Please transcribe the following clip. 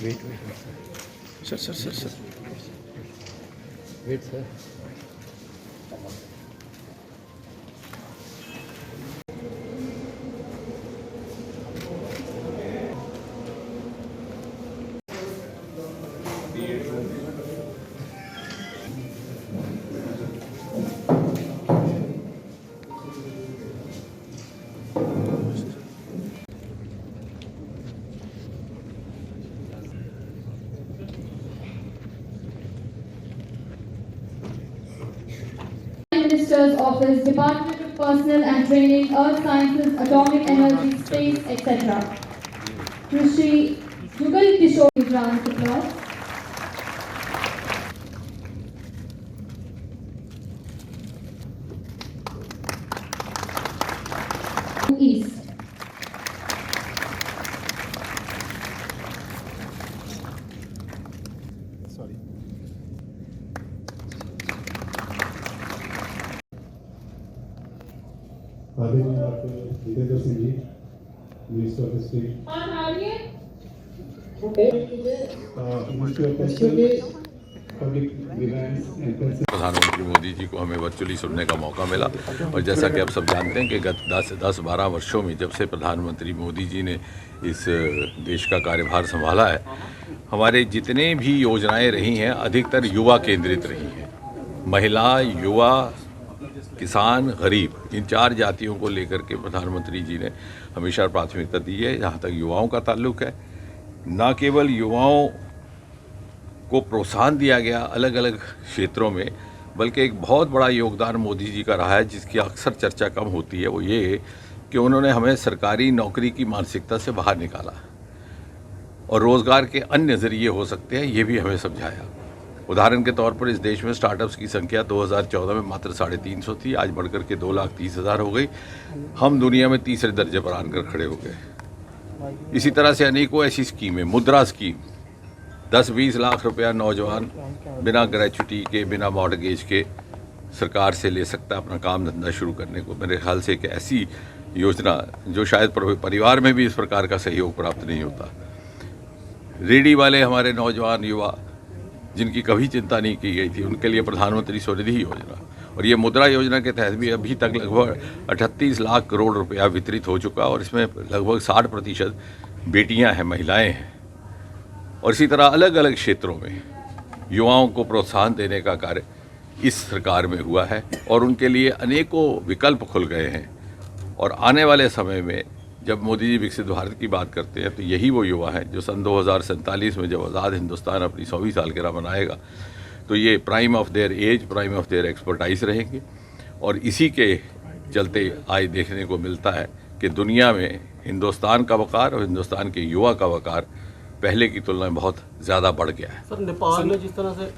Wait sir sir sir sir wait sir Minister's Office, Department of Personnel and Training, Earth Sciences, Atomic Energy, Space, etc. To Shri Jugal Kishore, round of applause. East. Sorry आदरणीय doctor Jitendra Singh ji, minister of state, ministry of public defence and प्रधानमंत्री मोदी जी को हमें virtually सुनने का मौका मिला और जैसा कि आप सब जानते हैं कि गत 10-12 वर्षों में जब से प्रधानमंत्री मोदी जी ने इस देश का कार्यभार संभाला है, हमारे जितने भी योजनाएं रही हैं अधिकतर युवा केंद्रित रही हैं। महिला, युवा, किसान, गरीब, इन 4 जातियों को लेकर के प्रधानमंत्री जी ने हमेशा प्राथमिकता दी है। जहाँ तक युवाओं का ताल्लुक है, न केवल युवाओं को प्रोत्साहन दिया गया अलग अलग क्षेत्रों में, बल्कि एक बहुत बड़ा योगदान मोदी जी का रहा है जिसकी अक्सर चर्चा कम होती है। वो ये कि उन्होंने हमें सरकारी नौकरी की मानसिकता से बाहर निकाला और रोज़गार के अन्य ज़रिए हो सकते हैं ये भी हमें समझाया। उदाहरण के तौर पर इस देश में स्टार्टअप्स की संख्या 2014 में मात्र 350 थी, आज बढ़कर के 2,30,000 हो गई। हम दुनिया में तीसरे दर्जे पर आकर खड़े हो गए। इसी तरह से अनेकों ऐसी स्कीमें, मुद्रा स्कीम, 10-20 लाख रुपया नौजवान बिना ग्रेच्युटी के, बिना मॉर्टगेज के सरकार से ले सकता है अपना काम धंधा शुरू करने को। मेरे ख्याल से एक ऐसी योजना जो शायद परिवार में भी इस प्रकार का सहयोग प्राप्त नहीं होता। रेडी वाले हमारे नौजवान युवा जिनकी कभी चिंता नहीं की गई थी, उनके लिए प्रधानमंत्री स्वनिधि योजना और ये मुद्रा योजना के तहत भी अभी तक लगभग 38 लाख करोड़ रुपया वितरित हो चुका और इसमें लगभग 60% बेटियां हैं, महिलाएं हैं। और इसी तरह अलग अलग क्षेत्रों में युवाओं को प्रोत्साहन देने का कार्य इस सरकार में हुआ है और उनके लिए अनेकों विकल्प खुल गए हैं। और आने वाले समय में जब मोदी जी विकसित भारत की बात करते हैं तो यही वो युवा हैं जो सन 2047 में जब आज़ाद हिंदुस्तान अपनी 100वीं सालगिरह मनाएगा तो ये prime of their age, prime of their expertise रहेंगे। और इसी के चलते आज देखने को मिलता है कि दुनिया में हिंदुस्तान का वक़ार और हिंदुस्तान के युवा का वक़ार पहले की तुलना में बहुत ज़्यादा बढ़ गया है। सर, नेपाल में जिस तरह से